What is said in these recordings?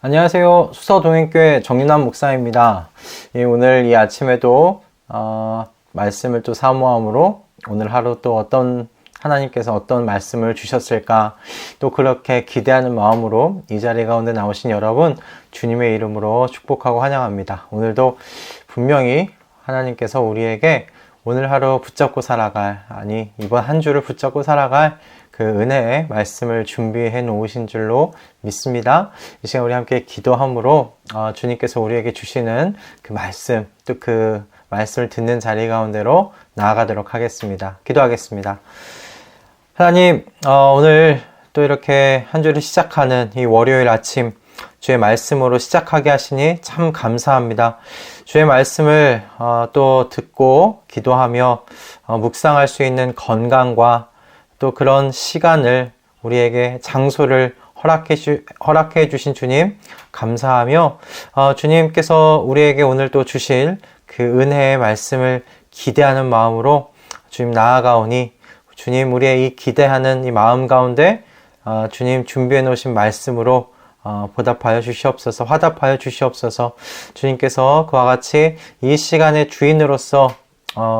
안녕하세요. 수서동행교회 정윤환 목사입니다. 오늘 이 아침에도 말씀을 또 사모함으로 오늘 하루 또 하나님께서 어떤 말씀을 주셨을까, 또 그렇게 기대하는 마음으로 이 자리 가운데 나오신 여러분 주님의 이름으로 축복하고 환영합니다. 오늘도 분명히 하나님께서 우리에게 오늘 하루 붙잡고 살아갈, 이번 한 주를 붙잡고 살아갈 그 은혜의 말씀을 준비해 놓으신 줄로 믿습니다. 이 시간 우리 함께 기도함으로 주님께서 우리에게 주시는 그 말씀, 또 그 말씀을 듣는 자리 가운데로 나아가도록 하겠습니다. 기도하겠습니다. 하나님, 오늘 또 이렇게 한 주를 시작하는 이 월요일 아침 주의 말씀으로 시작하게 하시니 참 감사합니다. 주의 말씀을 또 듣고 기도하며 묵상할 수 있는 건강과 또 그런 시간을, 우리에게 장소를 허락해 주신 주님 감사하며 주님께서 우리에게 오늘 또 주실 그 은혜의 말씀을 기대하는 마음으로 주님 나아가오니, 주님 우리의 이 기대하는 이 마음 가운데 주님 준비해 놓으신 말씀으로 보답하여 주시옵소서, 화답하여 주시옵소서. 주님께서 그와 같이 이 시간의 주인으로서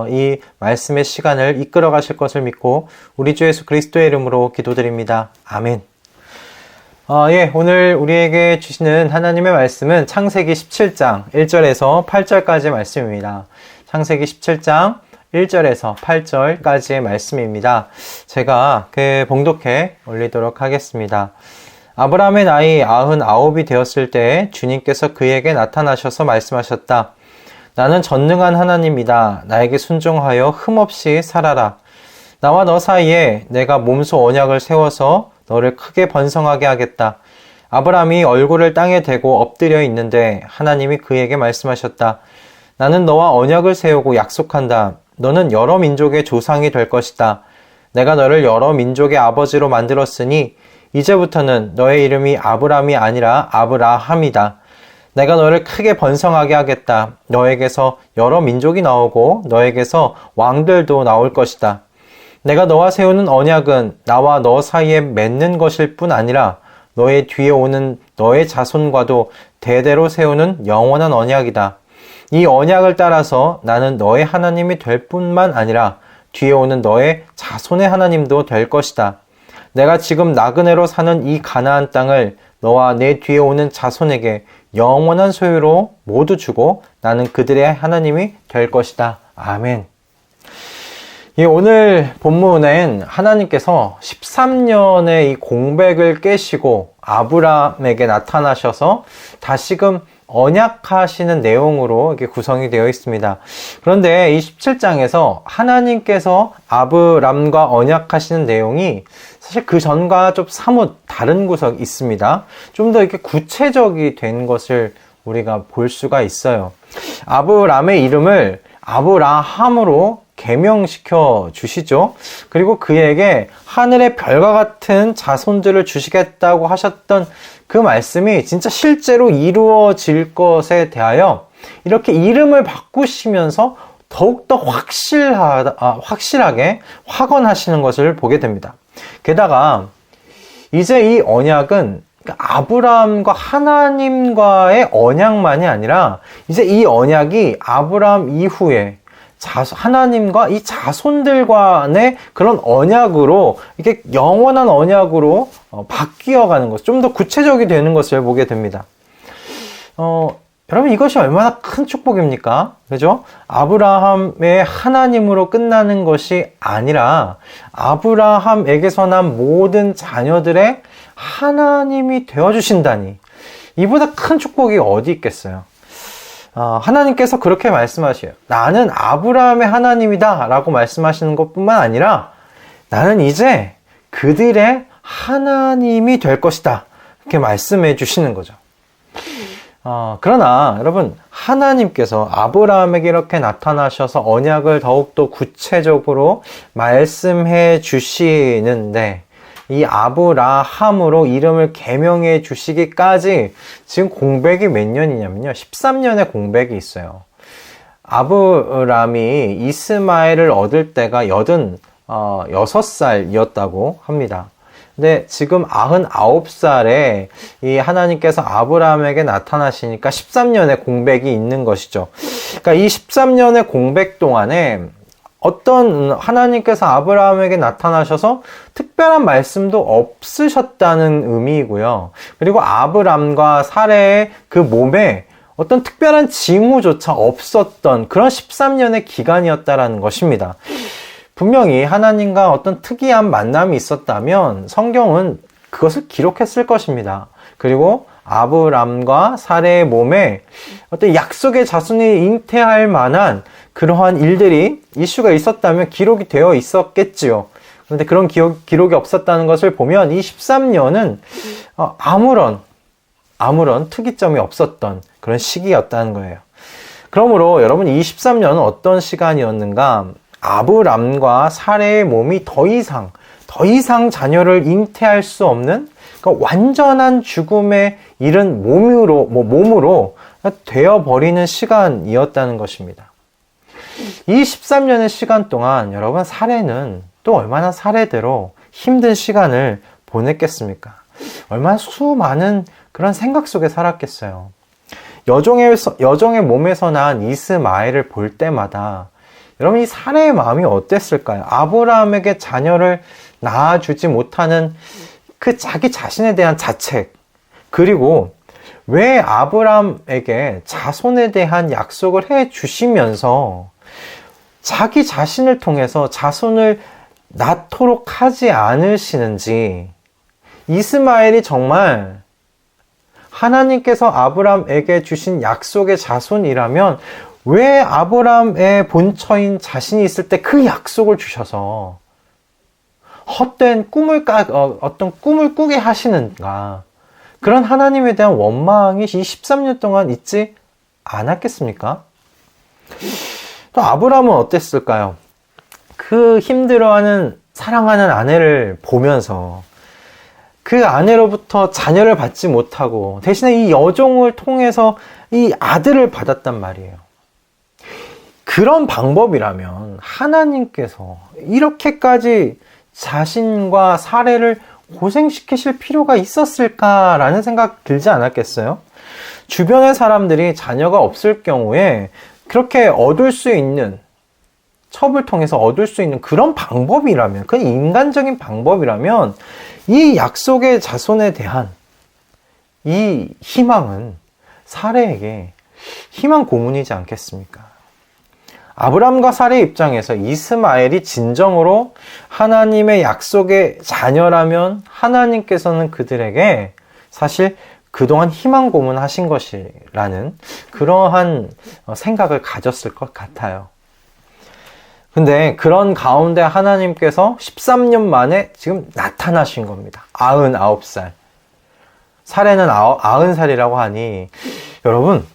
이 말씀의 시간을 이끌어 가실 것을 믿고 우리 주 예수 그리스도의 이름으로 기도드립니다. 아멘. 오늘 우리에게 주시는 하나님의 말씀은 창세기 17장 1절에서 8절까지의 말씀입니다. 창세기 17장 1절에서 8절까지의 말씀입니다. 제가 봉독해 올리도록 하겠습니다. 아브라함의 나이 99이 되었을 때 주님께서 그에게 나타나셔서 말씀하셨다. 나는 전능한 하나님이다. 나에게 순종하여 흠없이 살아라. 나와 너 사이에 내가 몸소 언약을 세워서 너를 크게 번성하게 하겠다. 아브라함이 얼굴을 땅에 대고 엎드려 있는데 하나님이 그에게 말씀하셨다. 나는 너와 언약을 세우고 약속한다. 너는 여러 민족의 조상이 될 것이다. 내가 너를 여러 민족의 아버지로 만들었으니 이제부터는 너의 이름이 아브람이 아니라 아브라함이다. 내가 너를 크게 번성하게 하겠다. 너에게서 여러 민족이 나오고 너에게서 왕들도 나올 것이다. 내가 너와 세우는 언약은 나와 너 사이에 맺는 것일 뿐 아니라 너의 뒤에 오는 너의 자손과도 대대로 세우는 영원한 언약이다. 이 언약을 따라서 나는 너의 하나님이 될 뿐만 아니라 뒤에 오는 너의 자손의 하나님도 될 것이다. 내가 지금 나그네로 사는 이 가나안 땅을 너와 내 뒤에 오는 자손에게 영원한 소유로 모두 주고 나는 그들의 하나님이 될 것이다. 아멘. 오늘 본문엔 하나님께서 13년의 이 공백을 깨시고 아브라함에게 나타나셔서 다시금 언약하시는 내용으로 이렇게 구성이 되어 있습니다. 그런데 이 17장에서 하나님께서 아브람과 언약하시는 내용이 사실 그 전과 좀 사뭇 다른 구석이 있습니다. 좀 더 이렇게 구체적이 된 것을 우리가 볼 수가 있어요. 아브람의 이름을 아브라함으로 개명시켜 주시죠. 그리고 그에게 하늘의 별과 같은 자손들을 주시겠다고 하셨던 그 말씀이 진짜 실제로 이루어질 것에 대하여 이렇게 이름을 바꾸시면서 더욱더 확실하게 확언하시는 것을 보게 됩니다. 게다가 이제 이 언약은 아브라함과 하나님과의 언약만이 아니라 이제 이 언약이 아브라함 이후에 하나님과 이 자손들 간의 그런 언약으로, 이게 영원한 언약으로 바뀌어가는 것, 좀 더 구체적이 되는 것을 보게 됩니다. 여러분, 이것이 얼마나 큰 축복입니까? 그죠? 아브라함의 하나님으로 끝나는 것이 아니라 아브라함에게서 난 모든 자녀들의 하나님이 되어주신다니, 이보다 큰 축복이 어디 있겠어요? 하나님께서 그렇게 말씀하셔요. 나는 아브라함의 하나님이다 라고 말씀하시는 것뿐만 아니라 나는 이제 그들의 하나님이 될 것이다, 이렇게 말씀해 주시는 거죠. 그러나 여러분, 하나님께서 아브라함에게 이렇게 나타나셔서 언약을 더욱더 구체적으로 말씀해 주시는데, 이 아브라함으로 이름을 개명해 주시기까지 지금 공백이 몇 년이냐면요, 13년의 공백이 있어요. 아브람이 이스마엘을 얻을 때가 86살이었다고 합니다. 근데 지금 99살에 이 하나님께서 아브라함에게 나타나시니까 13년의 공백이 있는 것이죠. 그러니까 이 13년의 공백 동안에 어떤 하나님께서 아브라함에게 나타나셔서 특별한 말씀도 없으셨다는 의미이고요. 그리고 아브람과 사레의 그 몸에 어떤 특별한 징후조차 없었던 그런 13년의 기간이었다라는 것입니다. 분명히 하나님과 어떤 특이한 만남이 있었다면 성경은 그것을 기록했을 것입니다. 그리고 아브람과 사레의 몸에 어떤 약속의 자손이 잉태할 만한 그러한 일들이 이슈가 있었다면 기록이 되어 있었겠지요. 그런데 그런 기록이 없었다는 것을 보면 이 13년은 아무런 특이점이 없었던 그런 시기였다는 거예요. 그러므로 여러분, 이 13년은 어떤 시간이었는가? 아브람과 사레의 몸이 더 이상 자녀를 잉태할 수 없는, 그러니까 완전한 죽음에 이른 몸으로 되어버리는 시간이었다는 것입니다. 이 13년의 시간 동안 여러분, 사레는 또 얼마나 사레대로 힘든 시간을 보냈겠습니까? 얼마나 수많은 그런 생각 속에 살았겠어요. 여종의 몸에서 난 이스마엘을 볼 때마다 여러분, 이 사레의 마음이 어땠을까요? 아브라함에게 자녀를 낳아주지 못하는 그 자기 자신에 대한 자책, 그리고 왜 아브라함에게 자손에 대한 약속을 해 주시면서 자기 자신을 통해서 자손을 낳도록 하지 않으시는지, 이스마엘이 정말 하나님께서 아브라함에게 주신 약속의 자손이라면 왜 아브라함의 본처인 자신이 있을 때 그 약속을 주셔서 헛된 어떤 꿈을 꾸게 하시는가? 그런 하나님에 대한 원망이 이 13년 동안 있지 않았겠습니까? 또 아브라함은 어땠을까요? 그 힘들어하는 사랑하는 아내를 보면서 그 아내로부터 자녀를 받지 못하고 대신에 이 여종을 통해서 이 아들을 받았단 말이에요. 그런 방법이라면 하나님께서 이렇게까지 자신과 사레를 고생시키실 필요가 있었을까라는 생각 들지 않았겠어요? 주변의 사람들이 자녀가 없을 경우에 그렇게 얻을 수 있는, 첩을 통해서 얻을 수 있는 그런 방법이라면, 그 인간적인 방법이라면 이 약속의 자손에 대한 이 희망은 사레에게 희망 고문이지 않겠습니까? 아브람과 사레의 입장에서 이스마엘이 진정으로 하나님의 약속의 자녀라면 하나님께서는 그들에게 사실 그동안 희망 고문하신 것이라는 그러한 생각을 가졌을 것 같아요. 근데 그런 가운데 하나님께서 13년 만에 지금 나타나신 겁니다. 99살. 사례는 90살이라고 하니 여러분,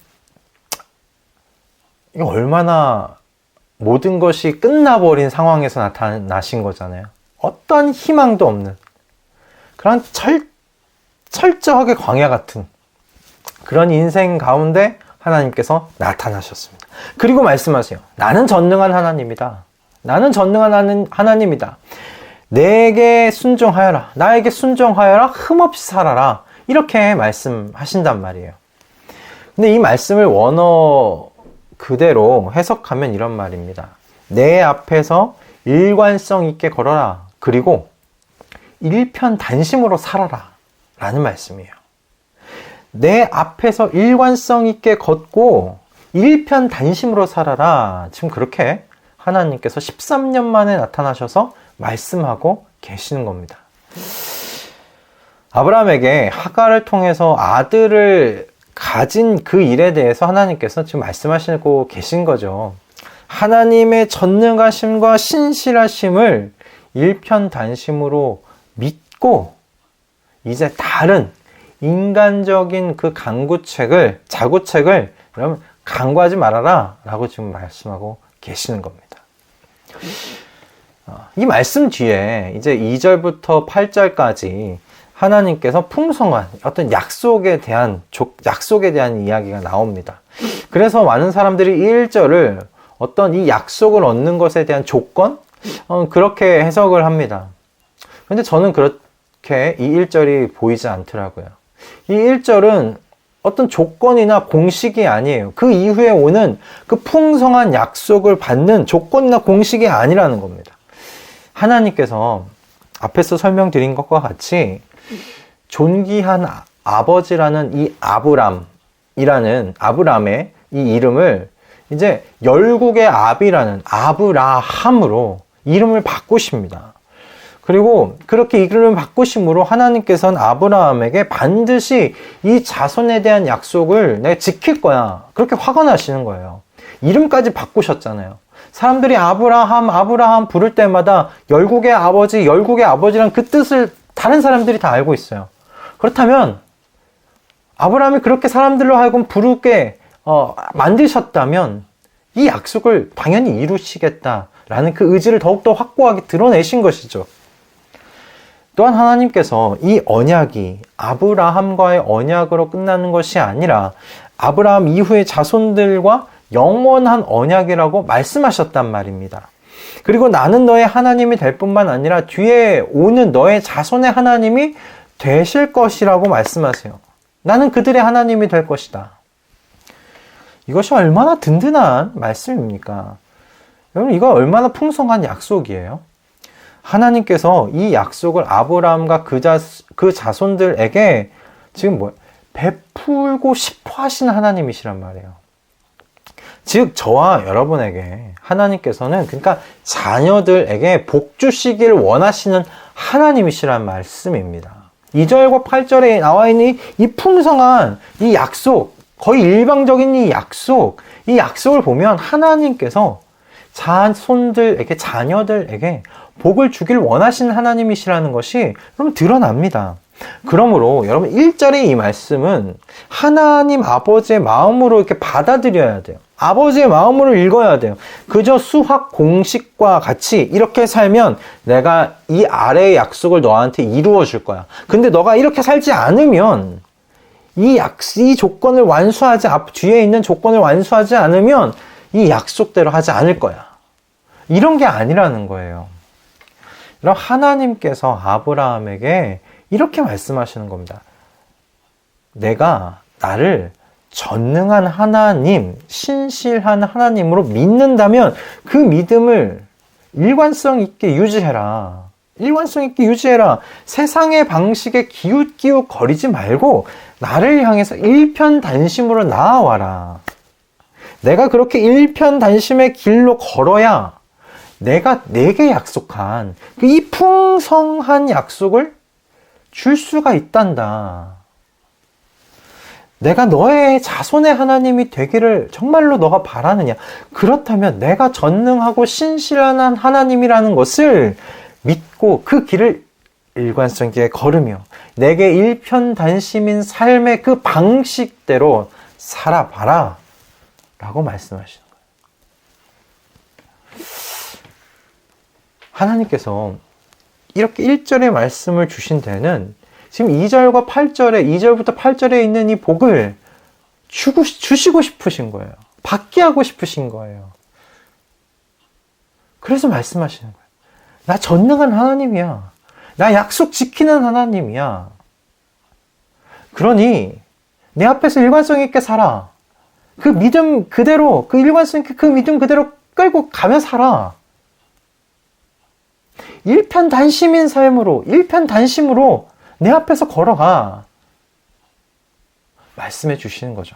이거 얼마나 모든 것이 끝나버린 상황에서 나타나신 거잖아요. 어떤 희망도 없는 그런 철저하게 광야 같은 그런 인생 가운데 하나님께서 나타나셨습니다. 그리고 말씀하세요. 나는 전능한 하나님이다. 나는 전능한 하나님이다. 내게 순종하여라. 나에게 순종하여라. 흠없이 살아라. 이렇게 말씀하신단 말이에요. 근데 이 말씀을 원어 그대로 해석하면 이런 말입니다. 내 앞에서 일관성 있게 걸어라. 그리고 일편단심으로 살아라. 라는 말씀이에요. 내 앞에서 일관성 있게 걷고 일편단심으로 살아라. 지금 그렇게 하나님께서 13년 만에 나타나셔서 말씀하고 계시는 겁니다. 아브라함에게 하갈을 통해서 아들을 가진 그 일에 대해서 하나님께서 지금 말씀하시고 계신 거죠. 하나님의 전능하심과 신실하심을 일편단심으로 믿고 이제 다른 인간적인 그 자구책을 여러분 강구하지 말아라 라고 지금 말씀하고 계시는 겁니다. 이 말씀 뒤에 이제 2절부터 8절까지 하나님께서 풍성한 어떤 약속에 대한 이야기가 나옵니다. 그래서 많은 사람들이 1절을 어떤 이 약속을 얻는 것에 대한 조건? 그렇게 해석을 합니다. 그런데 저는 그렇게 그렇게 이 1절이 보이지 않더라고요. 이 1절은 어떤 조건이나 공식이 아니에요. 그 이후에 오는 그 풍성한 약속을 받는 조건이나 공식이 아니라는 겁니다. 하나님께서 앞에서 설명드린 것과 같이 존귀한 아버지라는 이 아브람의 이 이름을 이제 열국의 아비라는 아브라함으로 이름을 바꾸십니다. 그리고 그렇게 이름을 바꾸심으로 하나님께서는 아브라함에게 반드시 이 자손에 대한 약속을 내가 지킬 거야. 그렇게 화가 나시는 거예요. 이름까지 바꾸셨잖아요. 사람들이 아브라함 부를 때마다 열국의 아버지란 그 뜻을 다른 사람들이 다 알고 있어요. 그렇다면 아브라함이 그렇게 사람들로 하여금 부르게 만드셨다면 이 약속을 당연히 이루시겠다라는 그 의지를 더욱더 확고하게 드러내신 것이죠. 또한 하나님께서 이 언약이 아브라함과의 언약으로 끝나는 것이 아니라 아브라함 이후의 자손들과 영원한 언약이라고 말씀하셨단 말입니다. 그리고 나는 너의 하나님이 될 뿐만 아니라 뒤에 오는 너의 자손의 하나님이 되실 것이라고 말씀하세요. 나는 그들의 하나님이 될 것이다. 이것이 얼마나 든든한 말씀입니까? 여러분, 이거 얼마나 풍성한 약속이에요? 하나님께서 이 약속을 아브라함과 그 자손들에게 지금 베풀고 싶어 하시는 하나님이시란 말이에요. 즉, 저와 여러분에게 하나님께서는 그러니까 자녀들에게 복 주시기를 원하시는 하나님이시란 말씀입니다. 2절과 8절에 나와 있는 이 풍성한 이 약속, 거의 일방적인 이 약속을 보면 하나님께서 자녀들에게 복을 주길 원하시는 하나님이시라는 것이 여러분 드러납니다. 그러므로 여러분 1절의 이 말씀은 하나님 아버지의 마음으로 이렇게 받아들여야 돼요. 아버지의 마음으로 읽어야 돼요. 그저 수학 공식과 같이 이렇게 살면 내가 이 아래의 약속을 너한테 이루어 줄 거야. 근데 너가 이렇게 살지 않으면 이 조건을 뒤에 있는 조건을 완수하지 않으면 이 약속대로 하지 않을 거야. 이런 게 아니라는 거예요. 그럼 하나님께서 아브라함에게 이렇게 말씀하시는 겁니다. 내가 나를 전능한 하나님, 신실한 하나님으로 믿는다면 그 믿음을 일관성 있게 유지해라. 세상의 방식에 기웃기웃 거리지 말고 나를 향해서 일편단심으로 나아와라. 내가 그렇게 일편단심의 길로 걸어야 내가 내게 약속한 이 풍성한 약속을 줄 수가 있단다. 내가 너의 자손의 하나님이 되기를 정말로 너가 바라느냐? 그렇다면 내가 전능하고 신실한 하나님이라는 것을 믿고 그 길을 일관성 있게 걸으며 내게 일편단심인 삶의 그 방식대로 살아봐라 라고 말씀하시는 거예요. 하나님께서 이렇게 1절의 말씀을 주신 데는 지금 2절과 8절에 2절부터 8절에 있는 이 복을 주시고 싶으신 거예요. 받게 하고 싶으신 거예요. 그래서 말씀하시는 거예요. 나 전능한 하나님이야. 나 약속 지키는 하나님이야. 그러니 내 앞에서 일관성 있게 살아. 그 믿음 그대로, 그 일관성 있게 그 믿음 그대로 끌고 가며 살아. 일편단심인 삶으로, 일편단심으로 내 앞에서 걸어가. 말씀해 주시는 거죠.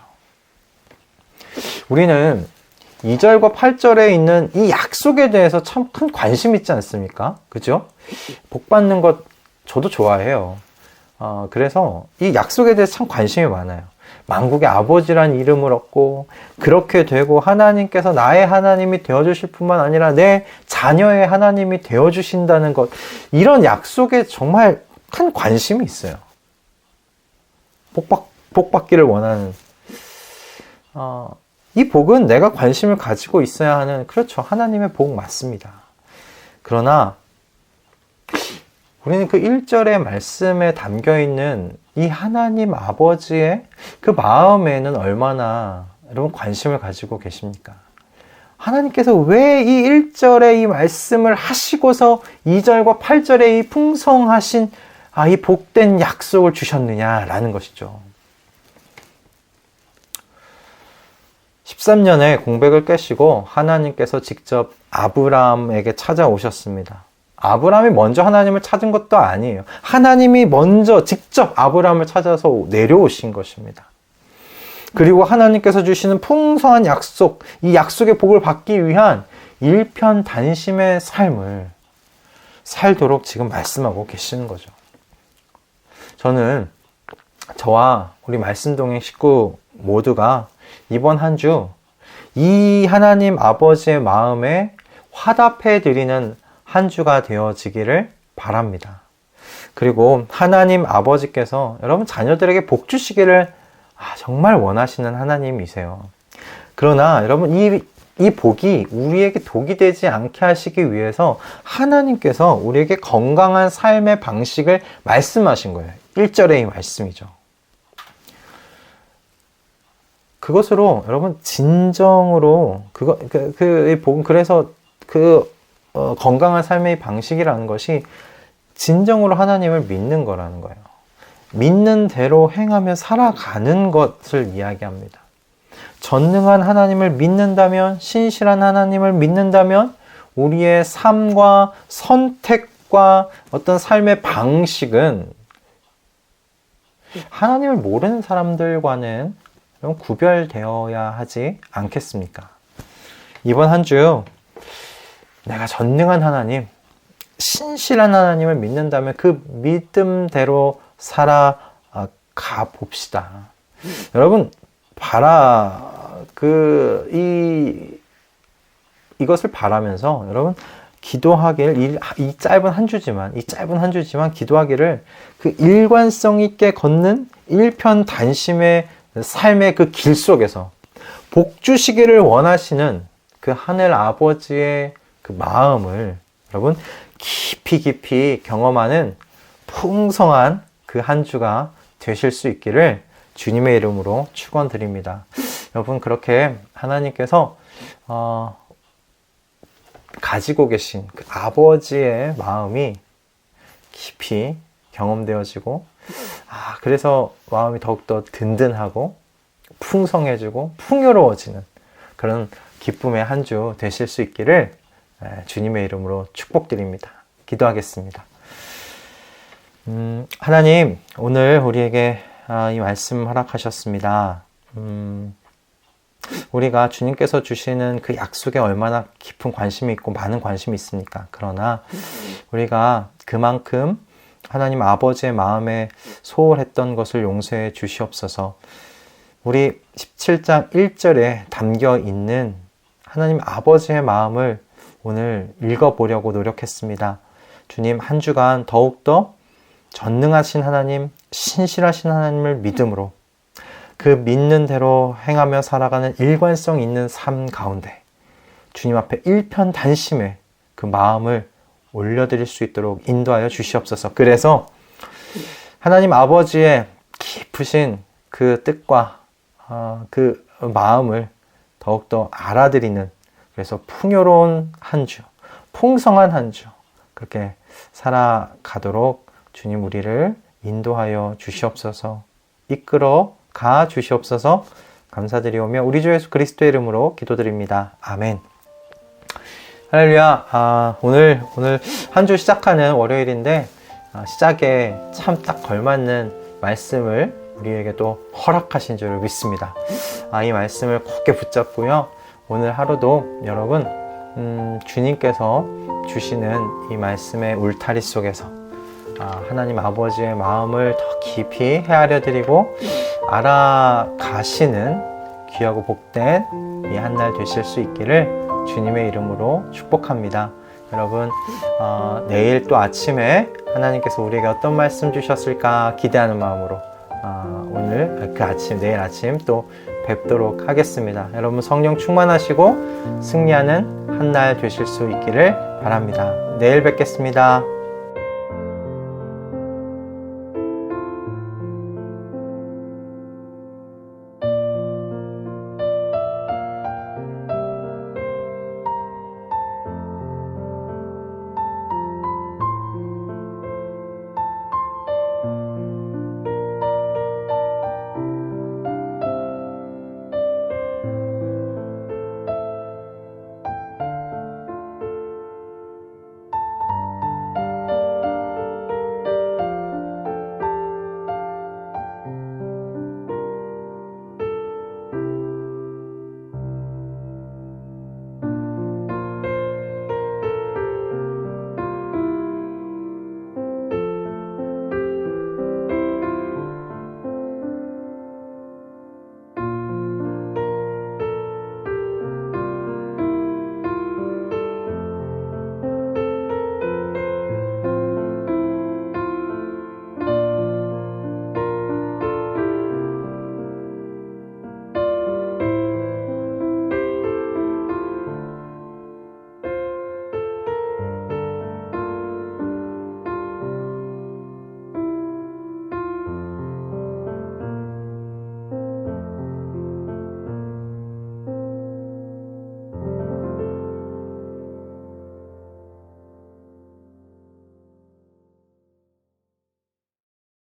우리는 2절과 8절에 있는 이 약속에 대해서 참 큰 관심 있지 않습니까? 그죠? 복 받는 것 저도 좋아해요. 그래서 이 약속에 대해서 참 관심이 많아요. 만국의 아버지란 이름을 얻고 그렇게 되고 하나님께서 나의 하나님이 되어주실 뿐만 아니라 내 자녀의 하나님이 되어주신다는 것, 이런 약속에 정말 큰 관심이 있어요. 복 받기를 원하는 이 복은 내가 관심을 가지고 있어야 하는, 그렇죠, 하나님의 복 맞습니다. 그러나 우리는 그 1절의 말씀에 담겨있는 이 하나님 아버지의 그 마음에는 얼마나 여러분 관심을 가지고 계십니까? 하나님께서 왜 이 1절의 이 말씀을 하시고서 2절과 8절의 이 풍성하신 이 복된 약속을 주셨느냐라는 것이죠. 13년의 공백을 깨시고 하나님께서 직접 아브라함에게 찾아오셨습니다. 아브라함이 먼저 하나님을 찾은 것도 아니에요. 하나님이 먼저 직접 아브라함을 찾아서 내려오신 것입니다. 그리고 하나님께서 주시는 풍성한 약속, 이 약속의 복을 받기 위한 일편단심의 삶을 살도록 지금 말씀하고 계시는 거죠. 저는 저와 우리 말씀동행 식구 모두가 이번 한 주 이 하나님 아버지의 마음에 화답해 드리는 한 주가 되어지기를 바랍니다. 그리고 하나님 아버지께서 여러분 자녀들에게 복 주시기를 정말 원하시는 하나님이세요. 그러나 여러분 이 복이 우리에게 독이 되지 않게 하시기 위해서 하나님께서 우리에게 건강한 삶의 방식을 말씀하신 거예요. 1절의 이 말씀이죠. 그것으로 여러분 진정으로 이 복은 그래서 건강한 삶의 방식이라는 것이 진정으로 하나님을 믿는 거라는 거예요. 믿는 대로 행하며 살아가는 것을 이야기합니다. 전능한 하나님을 믿는다면, 신실한 하나님을 믿는다면 우리의 삶과 선택과 어떤 삶의 방식은 하나님을 모르는 사람들과는 구별되어야 하지 않겠습니까? 이번 한 주 내가 전능한 하나님, 신실한 하나님을 믿는다면 그 믿음대로 살아가 봅시다. 여러분, 이것을 바라면서 여러분 기도하길, 이 짧은 한 주지만 기도하기를 그 일관성 있게 걷는 일편단심의 삶의 그 길 속에서 복 주시기를 원하시는 그 하늘 아버지의 그 마음을 여러분 깊이 경험하는 풍성한 그 한 주가 되실 수 있기를 주님의 이름으로 축원드립니다. 여러분 그렇게 하나님께서 가지고 계신 그 아버지의 마음이 깊이 경험되어지고 그래서 마음이 더욱더 든든하고 풍성해지고 풍요로워지는 그런 기쁨의 한 주 되실 수 있기를 주님의 이름으로 축복드립니다. 기도하겠습니다. 하나님, 오늘 우리에게 이 말씀 허락하셨습니다. 우리가 주님께서 주시는 그 약속에 얼마나 깊은 관심이 있고 많은 관심이 있습니까? 그러나 우리가 그만큼 하나님 아버지의 마음에 소홀했던 것을 용서해 주시옵소서. 우리 17장 1절에 담겨 있는 하나님 아버지의 마음을 오늘 읽어보려고 노력했습니다. 주님, 한 주간 더욱더 전능하신 하나님, 신실하신 하나님을 믿음으로 그 믿는 대로 행하며 살아가는 일관성 있는 삶 가운데 주님 앞에 일편단심의 그 마음을 올려드릴 수 있도록 인도하여 주시옵소서. 그래서 하나님 아버지의 깊으신 그 뜻과 그 마음을 더욱더 알아들이는, 그래서 풍요로운 한 주, 풍성한 한 주 그렇게 살아가도록 주님 우리를 인도하여 주시옵소서. 이끌어 가 주시옵소서. 감사드리오며 우리 주 예수 그리스도의 이름으로 기도드립니다. 아멘. 할렐루야. 오늘 한 주 시작하는 월요일인데 시작에 참 딱 걸맞는 말씀을 우리에게 또 허락하신 줄 믿습니다. 이 말씀을 굳게 붙잡고요. 오늘 하루도 여러분 주님께서 주시는 이 말씀의 울타리 속에서 하나님 아버지의 마음을 더 깊이 헤아려 드리고 알아가시는 귀하고 복된 이 한 날 되실 수 있기를 주님의 이름으로 축복합니다. 여러분 내일 또 아침에 하나님께서 우리에게 어떤 말씀 주셨을까 기대하는 마음으로 내일 아침 또 뵙도록 하겠습니다. 여러분 성령 충만하시고 승리하는 한 날 되실 수 있기를 바랍니다. 내일 뵙겠습니다.